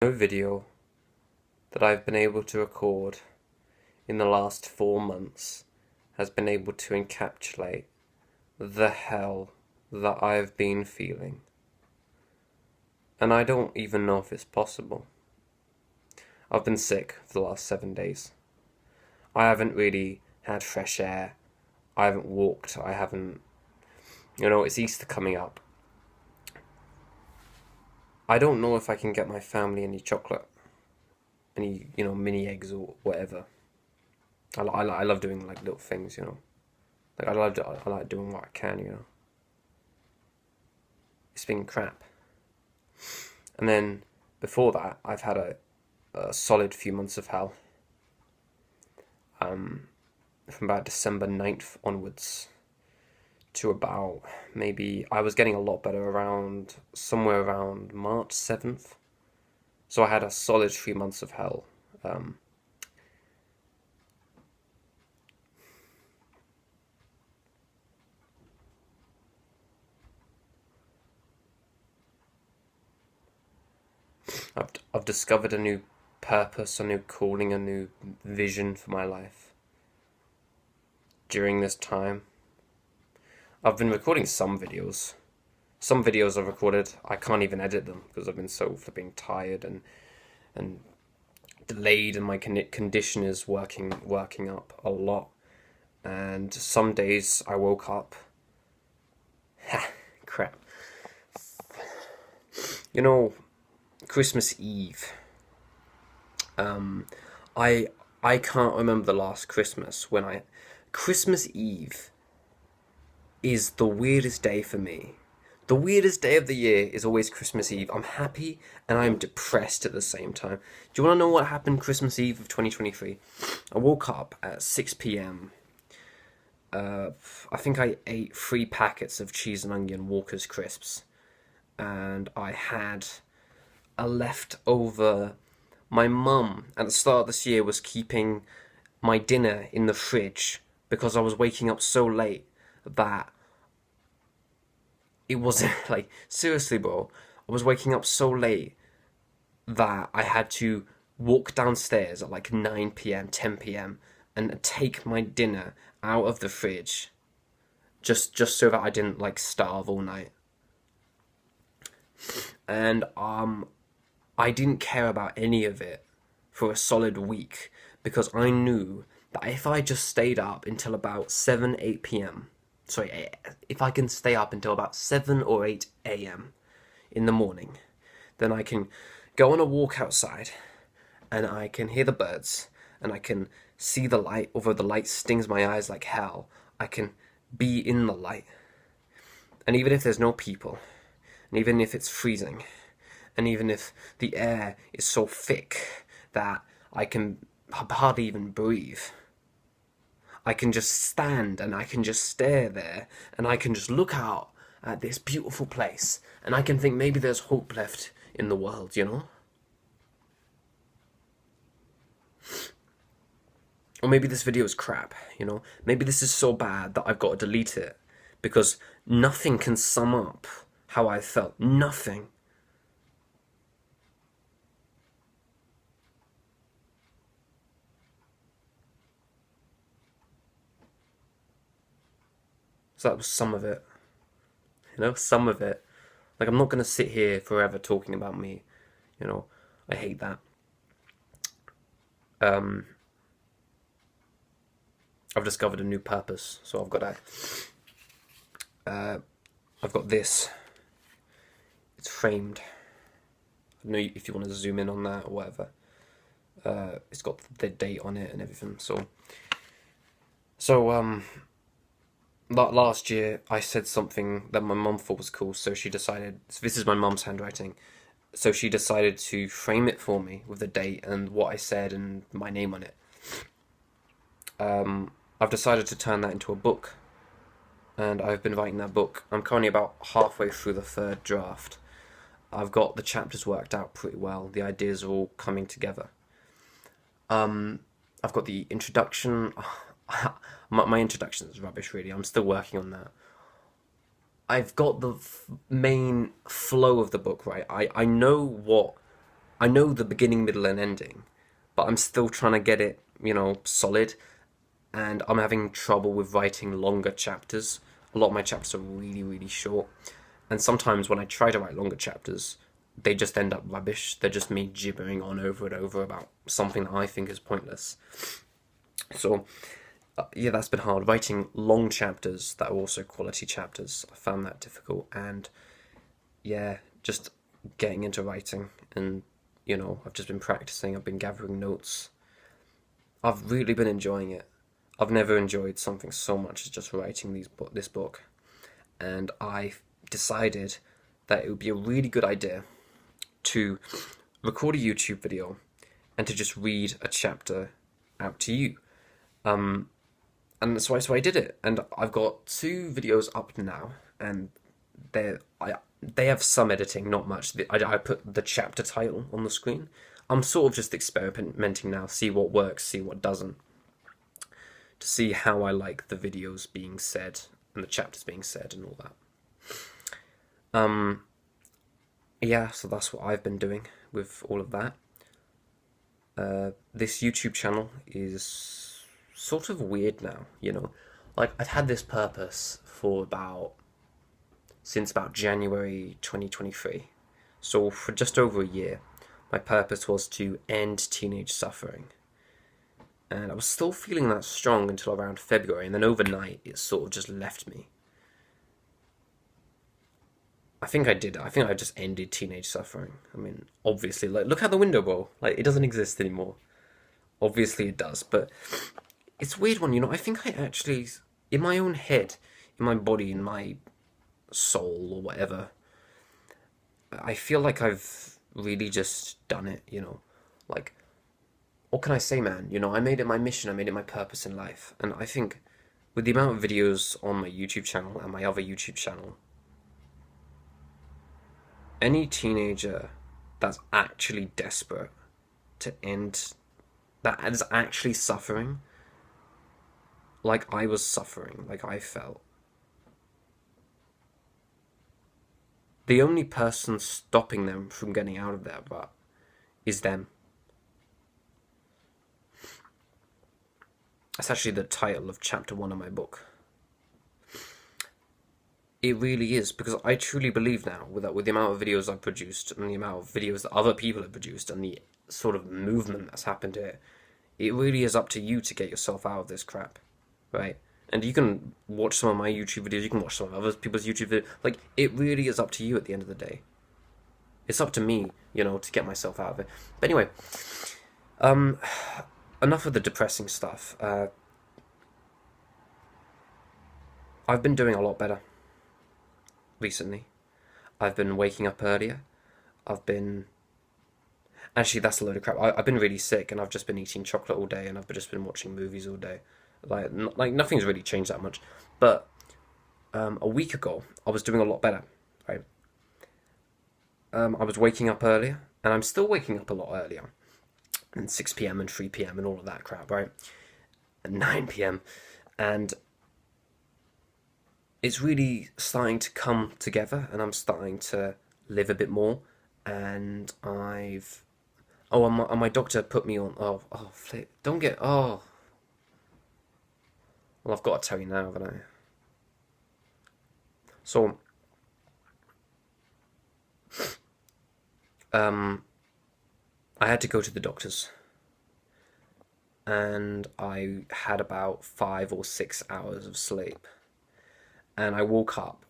No video that I've been able to record in the last 4 months has been able to encapsulate the hell that I've been feeling. And I don't even know if it's possible. I've been sick for the last 7 days. I haven't really had fresh air. I haven't walked. I haven't. It's Easter coming up. I don't know if I can get my family any chocolate, any, mini eggs or whatever. I love. Like little things. Like I like doing what I can. It's been crap. And then before that, I've had a solid few months of hell. From about December 9th onwards to about maybe I was getting a lot better around somewhere around March 7th. So I had a solid 3 months of hell. I've discovered a new purpose, a new calling, a new vision for my life. During this time, I've been recording some videos. Some videos I've recorded, I can't even edit them because I've been so flipping tired and delayed, and my condition is working up a lot. And some days I woke up. Crap. Christmas Eve. I I can't remember the last Christmas when I. Christmas Eve is the weirdest day for me. The weirdest day of the year is always Christmas Eve. I'm happy and I'm depressed at the same time. Do you want to know what happened Christmas Eve of 2023? I woke up at 6 p.m. I think I ate 3 packets of cheese and onion Walker's crisps, and I had a leftover. My mum at the start of this year was keeping my dinner in the fridge because I was waking up so late that it wasn't like, seriously, bro. I was waking up so late that I had to walk downstairs at like 9 p.m., 10 p.m. and take my dinner out of the fridge just so that I didn't like starve all night. And I didn't care about any of it for a solid week because I knew that if I just stayed up until about 7, 8 p.m., sorry, if I can stay up until about 7 or 8 a.m. in the morning, then I can go on a walk outside and I can hear the birds and I can see the light, although the light stings my eyes like hell. I can be in the light. And even if there's no people, and even if it's freezing, and even if the air is so thick that I can hardly even breathe, I can just stand and I can just stare there and I can just look out at this beautiful place and I can think maybe there's hope left in the world. Or maybe this video is crap. Maybe this is so bad that I've got to delete it because nothing can sum up how I felt. Nothing. So that was some of it. Some of it. Like, I'm not going to sit here forever talking about me. I hate that. Um, I've discovered a new purpose, so I've got this. It's framed. I don't know if you want to zoom in on that or whatever. It's got the date on it and everything. So last year I said something that my mum thought was cool, so she decided. So this is my mum's handwriting. So she decided to frame it for me with the date and what I said and my name on it. I've decided to turn that into a book, and I've been writing that book. I'm currently about halfway through the third draft. I've got the chapters worked out pretty well. The ideas are all coming together. I've got the introduction. My introduction is rubbish, really. I'm still working on that. I've got the main flow of the book right. I know what I know the beginning, middle, and ending, but I'm still trying to get it, solid. And I'm having trouble with writing longer chapters. A lot of my chapters are really, really short. And sometimes when I try to write longer chapters, they just end up rubbish. They're just me gibbering on over and over about something that I think is pointless. So, yeah, that's been hard. Writing long chapters that are also quality chapters, I found that difficult. And yeah, just getting into writing. And, I've just been practicing, I've been gathering notes. I've really been enjoying it. I've never enjoyed something so much as just writing this book. And I decided that it would be a really good idea to record a YouTube video and to just read a chapter out to you. And so I did it, and I've got 2 videos up now, and they have some editing, not much. I put the chapter title on the screen. I'm sort of just experimenting now, see what works, see what doesn't, to see how I like the videos being said and the chapters being said and all that. Yeah, so that's what I've been doing with all of that. This YouTube channel is sort of weird now, Like, I've had this purpose since about January 2023. So for just over a year, my purpose was to end teenage suffering. And I was still feeling that strong until around February, and then overnight it sort of just left me. I think I did. I think I just ended teenage suffering. I mean, obviously, like, look out the window, bro. Like, it doesn't exist anymore. Obviously, it does, but it's a weird one, I think I actually, in my own head, in my body, in my soul, or whatever, I feel like I've really just done it, Like, what can I say, man? I made it my mission, I made it my purpose in life. And I think with the amount of videos on my YouTube channel and my other YouTube channel, any teenager that's actually desperate to end, that is actually suffering, like I was suffering, like I felt, the only person stopping them from getting out of their rut is them. That's actually the title of chapter 1 of my book. It really is, because I truly believe now, with the amount of videos I've produced and the amount of videos that other people have produced and the sort of movement that's happened here, it really is up to you to get yourself out of this crap, right? And you can watch some of my YouTube videos, you can watch some of other people's YouTube videos. Like, it really is up to you at the end of the day. It's up to me, to get myself out of it. But anyway, enough of the depressing stuff. I've been doing a lot better recently. I've been waking up earlier. Actually, that's a load of crap. I've been really sick, and I've just been eating chocolate all day, and I've just been watching movies all day. Like nothing's really changed that much. But a week ago, I was doing a lot better, right? I was waking up earlier, and I'm still waking up a lot earlier. And 6 p.m. and 3 p.m. and all of that crap, right? And 9 p.m. And it's really starting to come together, and I'm starting to live a bit more. And and my doctor put me on. Flip! Don't get. Well, I've got to tell you now, haven't I? So, I had to go to the doctors, and I had about 5 or 6 hours of sleep, and I woke up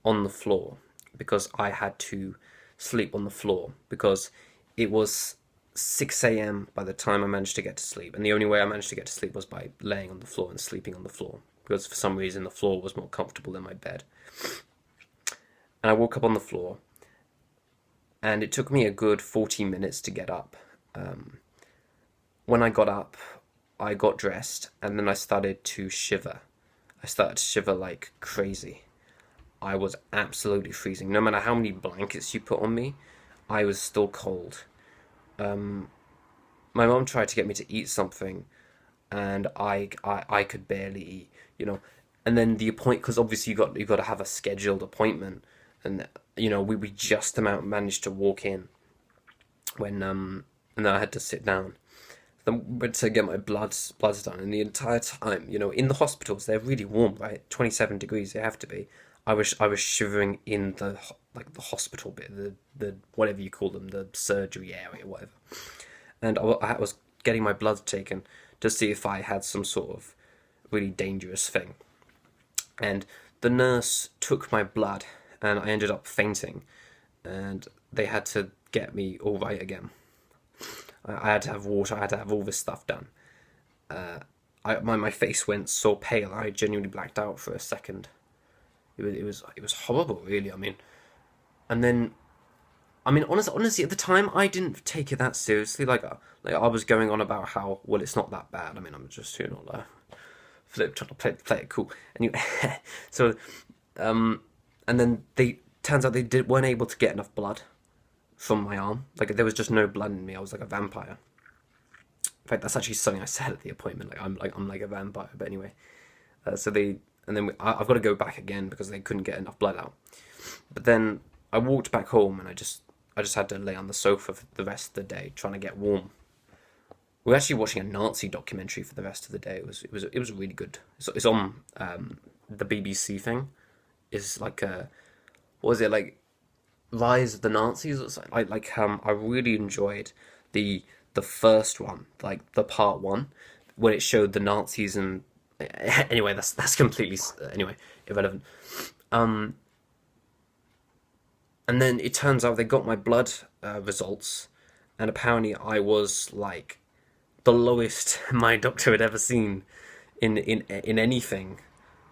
on the floor because I had to sleep on the floor because it was 6 a.m. by the time I managed to get to sleep, and the only way I managed to get to sleep was by laying on the floor and sleeping on the floor, because for some reason the floor was more comfortable than my bed. And I woke up on the floor, and it took me a good 40 minutes to get up. When I got up, I got dressed, and then I started to shiver. I started to shiver like crazy. I was absolutely freezing. No matter how many blankets you put on me, I was still cold. My mom tried to get me to eat something, and I could barely eat, And then the appointment, because obviously you got to have a scheduled appointment, and we just about managed to walk in when and then I had to sit down. Then went to get my bloods done, and the entire time, in the hospitals they're really warm, right? 27 degrees they have to be. I was shivering in like the hospital bit, the whatever you call them, the surgery area, whatever. And I was getting my blood taken to see if I had some sort of really dangerous thing. And the nurse took my blood, and I ended up fainting, and they had to get me all right again. I had to have water. I had to have all this stuff done. My face went so pale. I genuinely blacked out for a second. It was horrible, really. I mean, and then honestly, at the time, I didn't take it that seriously. Like I was going on about how well it's not that bad. I mean, I'm just trying to play it cool. And so, and then they turns out weren't able to get enough blood from my arm. Like there was just no blood in me. I was like a vampire. In fact, that's actually something I said at the appointment. I'm like a vampire. But anyway, so they and then I've got to go back again because they couldn't get enough blood out. But then I walked back home, and I just had to lay on the sofa for the rest of the day trying to get warm. We were actually watching a Nazi documentary for the rest of the day. It was really good. It's on the BBC thing. It's like what was it, like Rise of the Nazis or something? I really enjoyed the first one, like the part one, when it showed the Nazis and anyway, that's completely anyway irrelevant. Um, and then it turns out they got my blood results, and apparently I was like the lowest my doctor had ever seen in anything,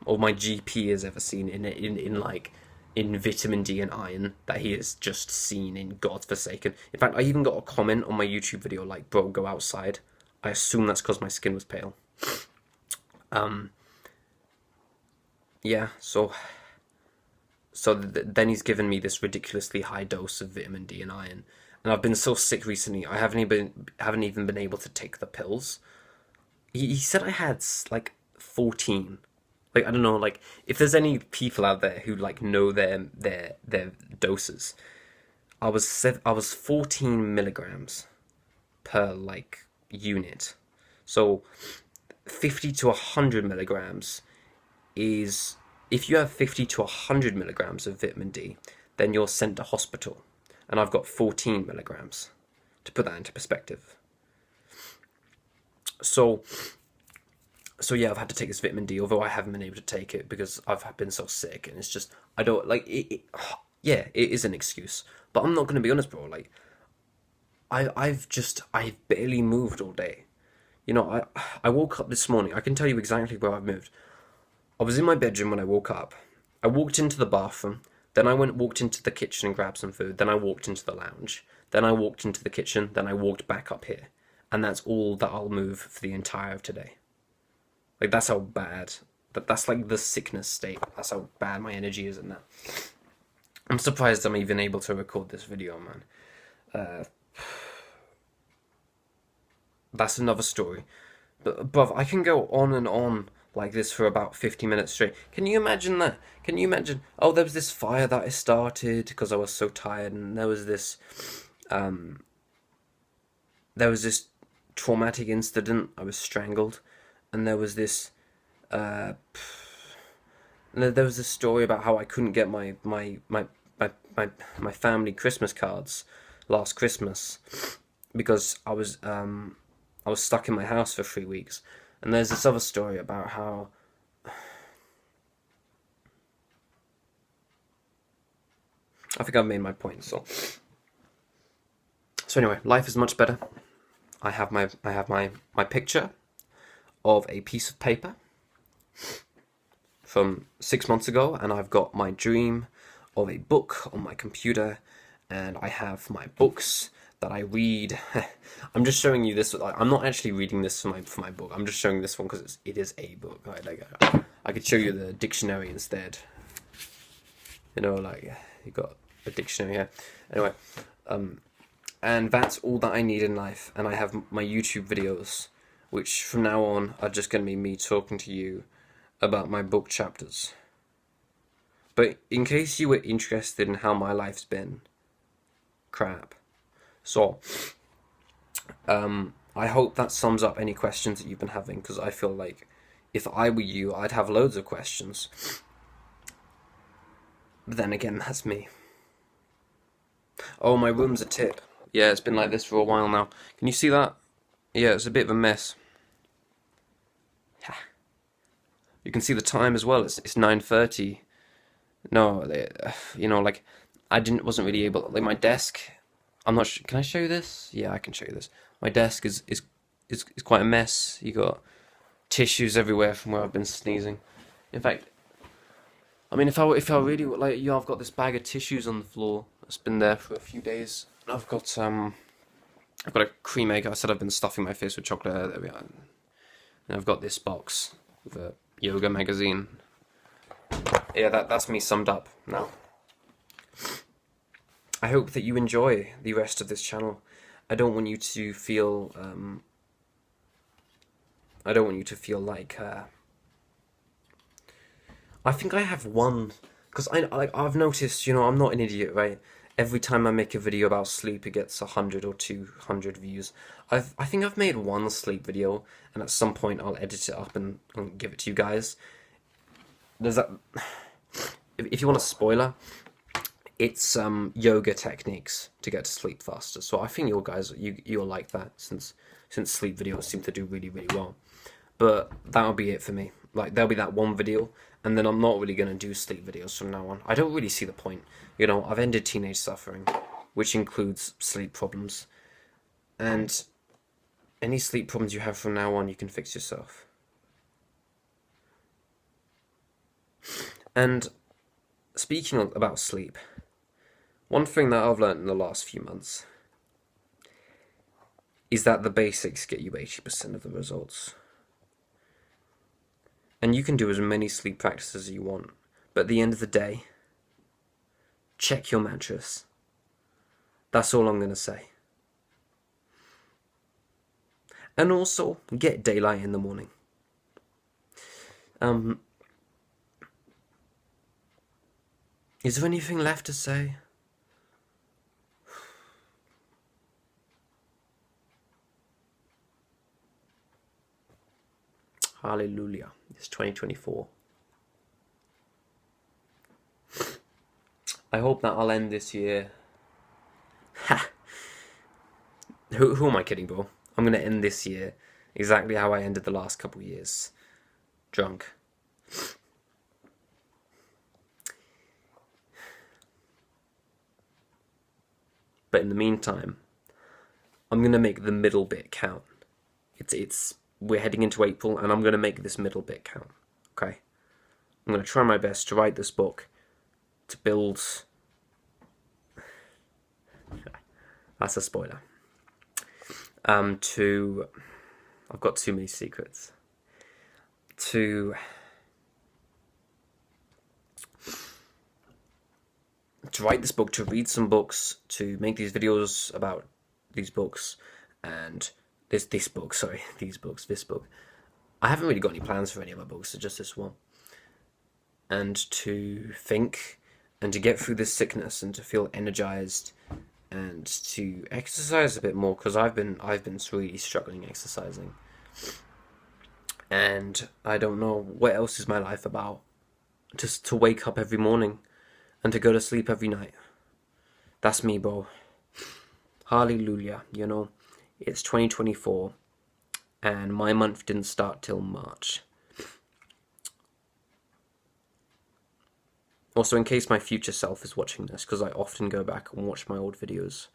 or my GP has ever seen in vitamin D and iron that he has just seen in God's forsaken. In fact, I even got a comment on my YouTube video like, "Bro, go outside." I assume that's because my skin was pale. Um, yeah, then he's given me this ridiculously high dose of vitamin D and iron, and I've been so sick recently. I haven't even been able to take the pills. He said I had like 14. Like I don't know, like if there's any people out there who like know their doses. I was 14 milligrams per like unit. So 50 to 100 milligrams is, if you have 50 to 100 milligrams of vitamin D, then you're sent to hospital. And I've got 14 milligrams, to put that into perspective. So, so yeah, I've had to take this vitamin D, although I haven't been able to take it because I've been so sick, and it's just, I don't, like, yeah, it is an excuse. But I'm not going to be honest, bro, like, I've barely moved all day. I woke up this morning, I can tell you exactly where I've moved. I was in my bedroom when I woke up. I walked into the bathroom. Then I walked into the kitchen and grabbed some food. Then I walked into the lounge. Then I walked into the kitchen. Then I walked back up here. And that's all that I'll move for the entire of today. Like, that's how bad. That's like the sickness state. That's how bad my energy is in that. I'm surprised I'm even able to record this video, man. That's another story. But, bruv, I can go on and on like this for about 50 minutes straight. Can you imagine that? Can you imagine? Oh, there was this fire that I started because I was so tired, and um, there was this traumatic incident. I was strangled, and uh, there was this story about how I couldn't get my family Christmas cards last Christmas because I was stuck in my house for 3 weeks. And there's this other story about how I think I've made my point. So anyway, life is much better. I have my picture of a piece of paper from 6 months ago, and I've got my dream of a book on my computer, and I have my books that I read. I'm just showing you this. I'm not actually reading this for my book. I'm just showing this one because it is a book. Right? Like I could show you the dictionary instead. Like you got a dictionary here. Anyway, and that's all that I need in life. And I have my YouTube videos, which from now on are just going to be me talking to you about my book chapters. But in case you were interested in how my life's been, crap. So, I hope that sums up any questions that you've been having, because I feel like if I were you, I'd have loads of questions. But then again, that's me. Oh, my room's a tip. Yeah, it's been like this for a while now. Can you see that? Yeah, it's a bit of a mess. You can see the time as well. It's 9:30. No, like I wasn't really able, like my desk. I'm not sure. Can I show you this? Yeah, I can show you this. My desk is quite a mess. You got tissues everywhere from where I've been sneezing. In fact, I mean, if I really like, I've got this bag of tissues on the floor that's been there for a few days. I've got a cream egg. I said I've been stuffing my face with chocolate. There we are. And I've got this box with a yoga magazine. Yeah, that's me summed up now. I hope that you enjoy the rest of this channel. I don't want you to feel. I don't want you to feel like. I think I have one, because I've noticed. I'm not an idiot, right? Every time I make a video about sleep, it gets 100 or 200 views. I think I've made one sleep video, and at some point I'll edit it up and give it to you guys. There's that. If you want a spoiler, it's yoga techniques to get to sleep faster. So I think you'll like that, since sleep videos seem to do really, really well. But that'll be it for me. Like, there'll be that one video, and then I'm not really gonna do sleep videos from now on. I don't really see the point. I've ended teenage suffering, which includes sleep problems, and any sleep problems you have from now on, you can fix yourself. And speaking about sleep, one thing that I've learned in the last few months is that the basics get you 80% of the results. And you can do as many sleep practices as you want, but at the end of the day, check your mattress. That's all I'm going to say. And also, get daylight in the morning. Is there anything left to say? Hallelujah. It's 2024. I hope that I'll end this year. Ha! Who am I kidding, bro? I'm going to end this year exactly how I ended the last couple years. Drunk. But in the meantime, I'm going to make the middle bit count. We're heading into April, and I'm going to make this middle bit count. Okay? I'm going to try my best to write this book, to build... That's a spoiler. I've got too many secrets. To write this book, to read some books, to make these videos about these books, and this book. I haven't really got any plans for any other books, so just this one. And to think, and to get through this sickness, and to feel energized, and to exercise a bit more, because I've been really struggling exercising. And I don't know what else is my life about. Just to wake up every morning and to go to sleep every night. That's me, bro. Hallelujah, It's 2024, and my month didn't start till March. Also, in case my future self is watching this, because I often go back and watch my old videos,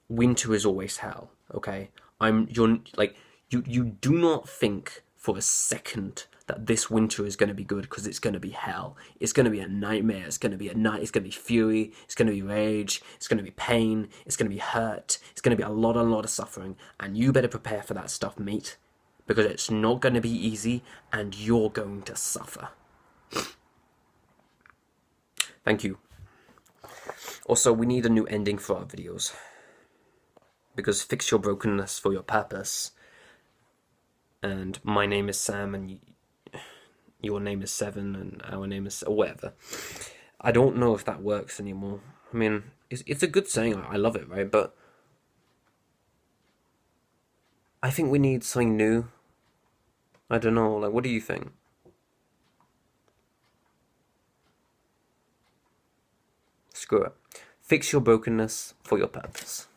winter is always hell, okay? You do not think for a second that this winter is going to be good, because it's going to be hell. It's going to be a nightmare. It's going to be it's going to be fury. It's going to be rage. It's going to be pain. It's going to be hurt. It's going to be a lot of suffering. And you better prepare for that stuff, mate, because it's not going to be easy, and you're going to suffer. Thank you. Also, we need a new ending for our videos, because fix your brokenness for your purpose. And my name is Sam, and your name is Seven, and our name is whatever. I don't know if that works anymore. I mean, it's a good saying. I love it, right? But I think we need something new. I don't know. Like, what do you think? Screw it. Fix your brokenness for your purpose.